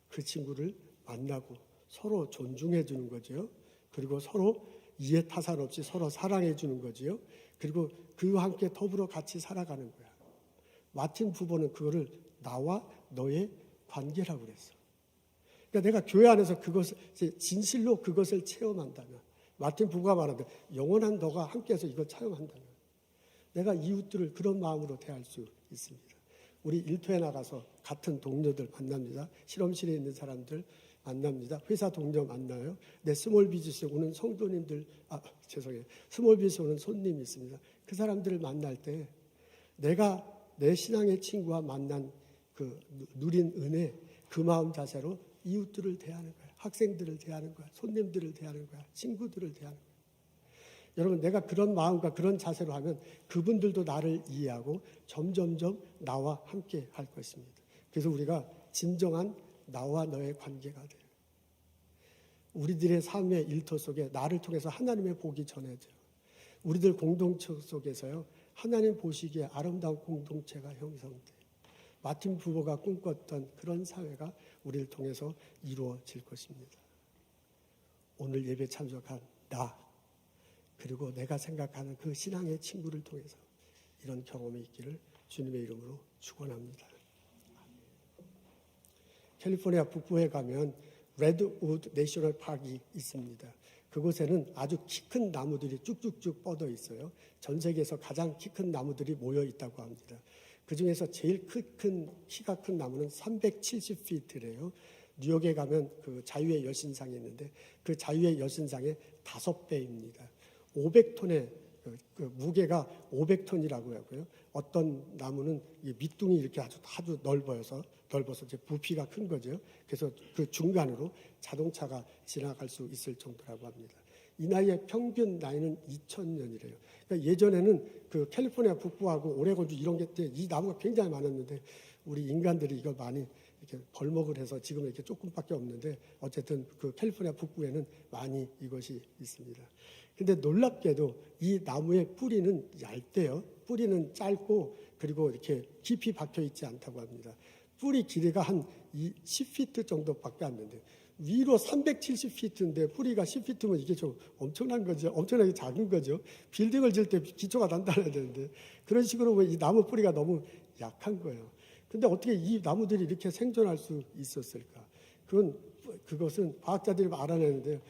그 친구를 만나고 서로 존중해 주는 거죠. 그리고 서로 이해 타산 없이 서로 사랑해 주는 거지요. 그리고 그와 함께 더불어 같이 살아가는 거야. 마틴 부보는 그거를 나와 너의 관계라고 그랬어. 그러니까 내가 교회 안에서 그것을 진실로 그것을 체험한다면 마틴 부보가 말하는데 영원한 너가 함께해서 이걸 체험한다면 내가 이웃들을 그런 마음으로 대할 수 있습니다. 우리 일터에 나가서 같은 동료들 만납니다. 실험실에 있는 사람들 만납니다. 회사 동료 만나요. 내 스몰 비즈니스에 오는 성도님들, 죄송해요. 스몰 비즈니스에 오는 손님이 있습니다. 그 사람들을 만날 때 내가 내 신앙의 친구와 만난 그 누린 은혜, 그 마음 자세로 이웃들을 대하는 거야. 학생들을 대하는 거야. 손님들을 대하는 거야. 친구들을 대하는 거야. 여러분, 내가 그런 마음과 그런 자세로 하면 그분들도 나를 이해하고 점점점 나와 함께 할 것입니다. 그래서 우리가 진정한 나와 너의 관계가 돼요. 우리들의 삶의 일터 속에 나를 통해서 하나님의 복이 전해져요. 우리들 공동체 속에서요, 하나님 보시기에 아름다운 공동체가 형성돼요. 마틴 부버가 꿈꿨던 그런 사회가 우리를 통해서 이루어질 것입니다. 오늘 예배 참석한 나, 그리고 내가 생각하는 그 신앙의 친구를 통해서 이런 경험이 있기를 주님의 이름으로 축원합니다. 캘리포니아 북부에 가면 레드우드 내셔널 파크가 있습니다. 그곳에는 아주 키 큰 나무들이 쭉쭉쭉 뻗어 있어요. 전 세계에서 가장 키 큰 나무들이 모여 있다고 합니다. 그 중에서 제일 키가 큰 나무는 370피트래요. 뉴욕에 가면 그 자유의 여신상이 있는데 그 자유의 여신상의 5배입니다. 500톤의 그 무게가 500톤이라고 하고요. 어떤 나무는 밑둥이 이렇게 아주 넓어서 이제 부피가 큰 거죠. 그래서 그 중간으로 자동차가 지나갈 수 있을 정도라고 합니다. 이 나이의 평균 나이는 2000년이래요. 그러니까 예전에는 그 캘리포니아 북부하고 오레곤주 이런 게 이 나무가 굉장히 많았는데 우리 인간들이 이걸 많이 이렇게 벌목을 해서 지금 이렇게 조금밖에 없는데 어쨌든 그 캘리포니아 북부에는 많이 이것이 있습니다. 근데 놀랍게도 이 나무의 뿌리는 얇대요. 뿌리는 짧고 그리고 이렇게 깊이 박혀 있지 않다고 합니다. 뿌리 길이가 한 10피트 정도밖에 안 되는데 위로 370피트인데 뿌리가 10피트면 이게 좀 엄청난 거죠. 엄청나게 작은 거죠. 빌딩을 지을 때 기초가 단단해야 되는데 그런 식으로 보면 이 나무 뿌리가 너무 약한 거예요. 근데 어떻게 이 나무들이 이렇게 생존할 수 있었을까? 그것은 과학자들이 알아내는데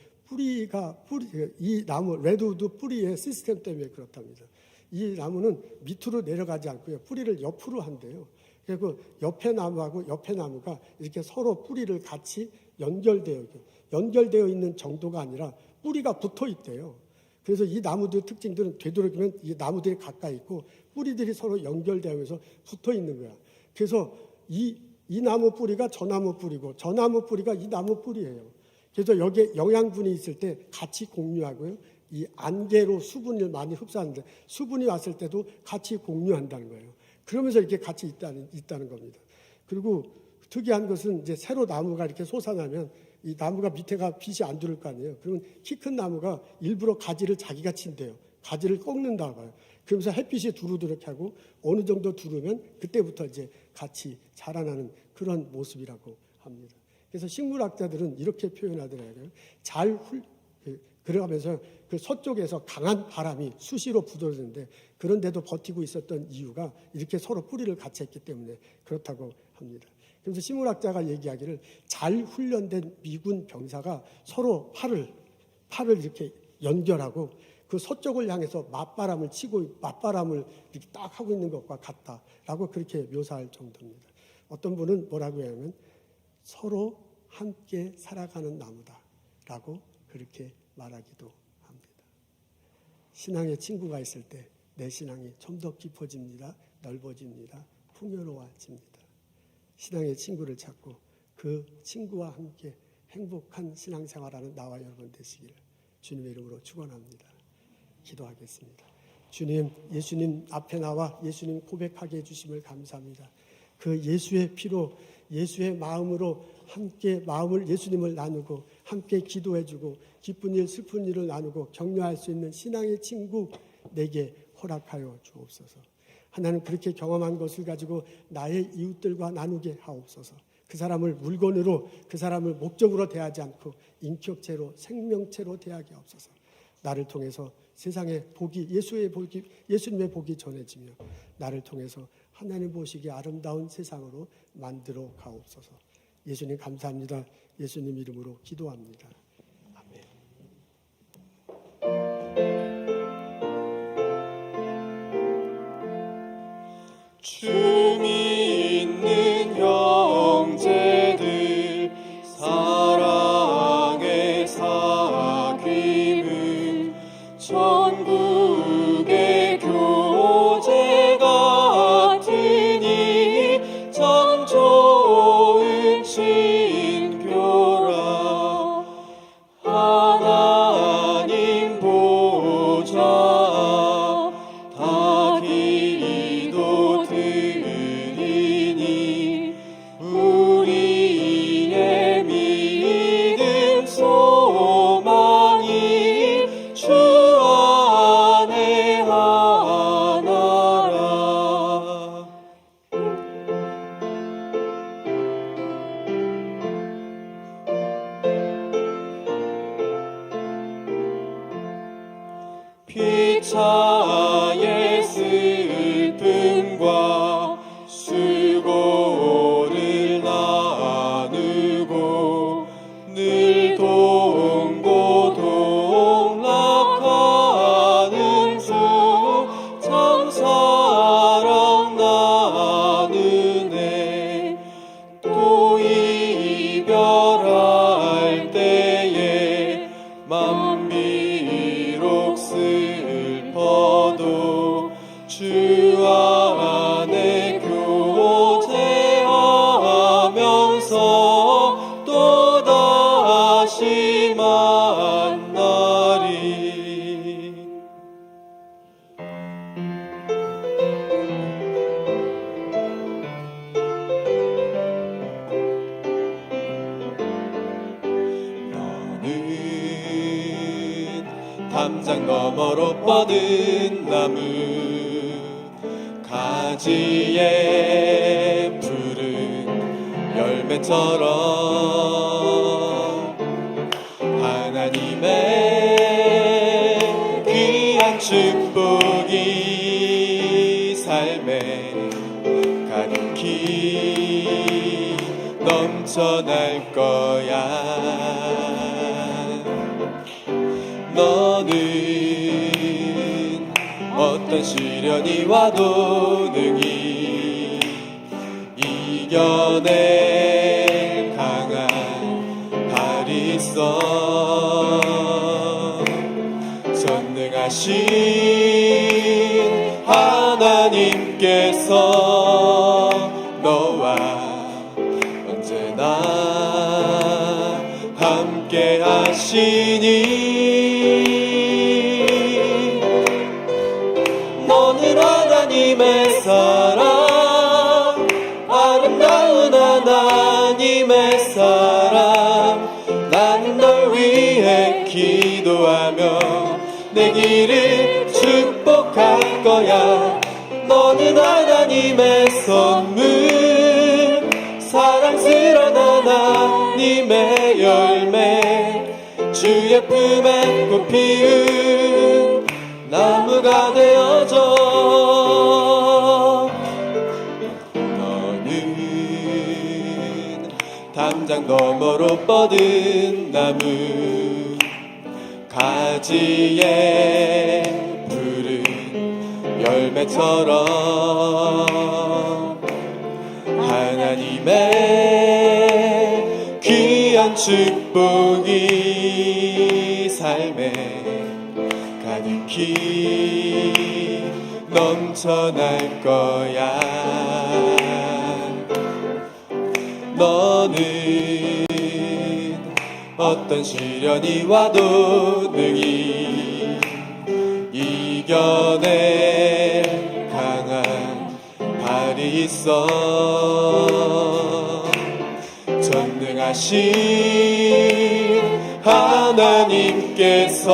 이 나무 레드우드 뿌리의 시스템 때문에 그렇답니다. 이 나무는 밑으로 내려가지 않고요. 뿌리를 옆으로 한대요. 그리고 옆에 나무하고 옆에 나무가 이렇게 서로 뿌리를 같이 연결되어 있는 정도가 아니라 뿌리가 붙어 있대요. 그래서 이 나무들 특징들은 되도록이면 이 나무들이 가까이 있고 뿌리들이 서로 연결되면서 붙어 있는 거야. 그래서 이 나무 뿌리가 저 나무 뿌리고 저 나무 뿌리가 이 나무 뿌리예요. 그래서 여기에 영양분이 있을 때 같이 공유하고요. 이 안개로 수분을 많이 흡수하는데 수분이 왔을 때도 같이 공유한다는 거예요. 그러면서 이렇게 같이 있다는 겁니다. 그리고 특이한 것은 이제 새로 나무가 이렇게 솟아나면 이 나무가 밑에가 빛이 안 들어올 거 아니에요. 그러면 키 큰 나무가 일부러 가지를 자기가 친대요. 가지를 꺾는다고 봐요. 그러면서 햇빛이 두루두룩 하고 어느 정도 두르면 그때부터 이제 같이 자라나는 그런 모습이라고 합니다. 그래서 식물학자들은 이렇게 표현하더라고요. 그러면서 그 서쪽에서 강한 바람이 수시로 부서지는데 그런데도 버티고 있었던 이유가 이렇게 서로 뿌리를 같이 했기 때문에 그렇다고 합니다. 그래서 식물학자가 얘기하기를 잘 훈련된 미군 병사가 서로 팔을 이렇게 연결하고 그 서쪽을 향해서 맞바람을 이렇게 딱 하고 있는 것과 같다라고 그렇게 묘사할 정도입니다. 어떤 분은 뭐라고 하냐면 서로 함께 살아가는 나무다라고 그렇게 말하기도 합니다. 신앙의 친구가 있을 때 내 신앙이 좀 더 깊어집니다. 넓어집니다. 풍요로워집니다. 신앙의 친구를 찾고 그 친구와 함께 행복한 신앙생활하는 나와 여러분 되시기를 주님의 이름으로 축원합니다. 기도하겠습니다. 주님, 예수님 앞에 나와 예수님 고백하게 해주심을 감사합니다. 그 예수의 피로 예수의 마음으로 함께 마음을 예수님을 나누고 함께 기도해주고 기쁜 일 슬픈 일을 나누고 격려할 수 있는 신앙의 친구 내게 허락하여 주옵소서. 하나님 그렇게 경험한 것을 가지고 나의 이웃들과 나누게 하옵소서. 그 사람을 물건으로 그 사람을 목적으로 대하지 않고 인격체로 생명체로 대하게 하옵소서. 나를 통해서 세상의 복이 예수님의 복이 전해지며 나를 통해서 하나님 보시기에 아름다운 세상으로 만들어 가옵소서. 예수님 감사합니다. 예수님 이름으로 기도합니다. 아멘. 주님 자의 슬픔과 수고를 나누고 늘 돕고 동락하는 주 참 사랑 나누네. 또 이별할 때에 맘 비록 슬퍼도 주 안에 교제하면서 또다시 만나리. 너는 담장 너머로 뻗은 나무 가지에 푸른 열매처럼 하나님의 귀한 축복이 삶에 가득히 넘쳐날 거야. 너는 어떤 시련이 와도 능히 이겨낼 강한 발이 있어. 전능하신 하나님께서 너와 언제나 함께 하시니. 너는 하나님의 사람, 아름다운 하나님의 사람. 나는 널 위해 기도하며 내 길을 축복할 거야. 너는 하나님의 선물, 사랑스러운 하나님의 열매, 주의 품에 꽃 피운 나무가 되어줘. 너는 담장 너머로 뻗은 나무 가지에 푸른 열매처럼 하나님의 귀한 축복이 삶에 가득히 넘쳐날 거야. 너는 어떤 시련이 와도 능히 이겨낼 강한 발이 있어. 전능하신 하나님께서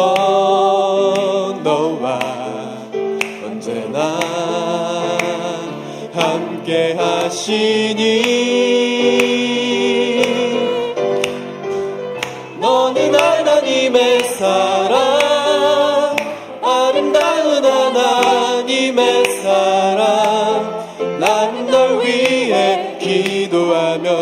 너와 언제나 함께 하시니. 너는 하나님의 사람, 아름다운 하나님의 사람. 난 널 위해 기도하며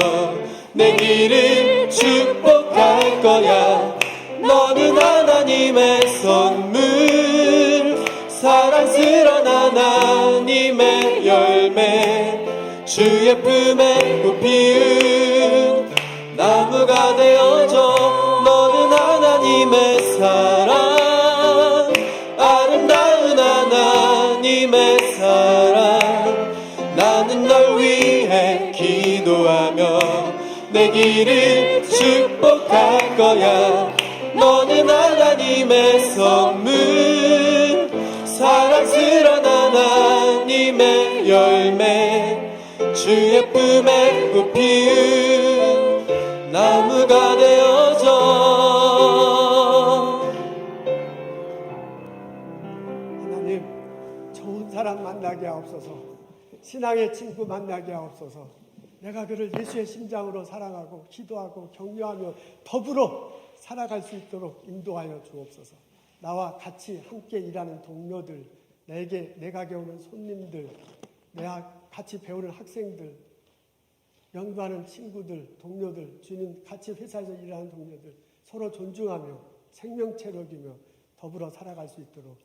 내 길을 축복할 거야. 너는 하나님의 선물, 사랑스러운 하나님의 열매, 주의 품에 꽃 피운 나무가 되어줘. 너는 하나님의 사랑, 아름다운 하나님의 사랑. 나는 널 위해 기도하며 내 길을 축복할 거야. 너는 하나님의 선물, 사랑스러운 하나님의 열매, 주의 품에 꽃 피운 나무가 되어줘. 하나님, 좋은 사람 만나게 하옵소서. 신앙의 친구 만나게 하옵소서. 내가 그를 예수의 심장으로 사랑하고 기도하고 격려하며 더불어 살아갈 수 있도록 인도하여 주옵소서. 나와 같이 함께 일하는 동료들, 내 가게 오는 손님들, 내가 같이 배우는 학생들, 연구하는 친구들, 동료들, 주님 같이 회사에서 일하는 동료들 서로 존중하며 생명체로 여기며 더불어 살아갈 수 있도록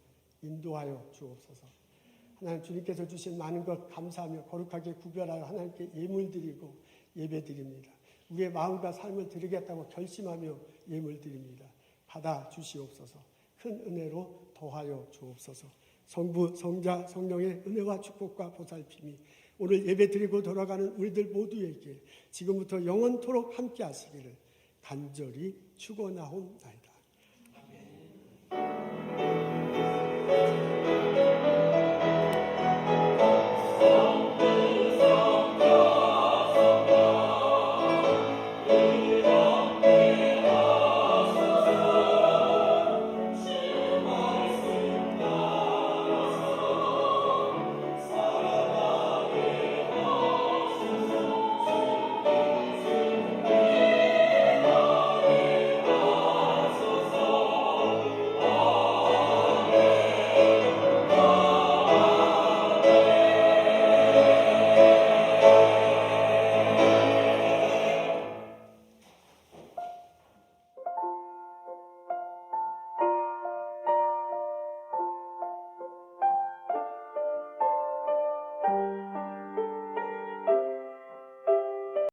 인도하여 주옵소서. 하나님, 주님께서 주신 많은 것 감사하며 거룩하게 구별하여 하나님께 예물드리고 예배드립니다. 우리의 마음과 삶을 드리겠다고 결심하며 예물드립니다. 받아 주시옵소서. 큰 은혜로 더하여 주옵소서. 성부, 성자, 성령의 은혜와 축복과 보살핌이 오늘 예배드리고 돌아가는 우리들 모두에게 지금부터 영원토록 함께 하시기를 간절히 축원하옵나이다.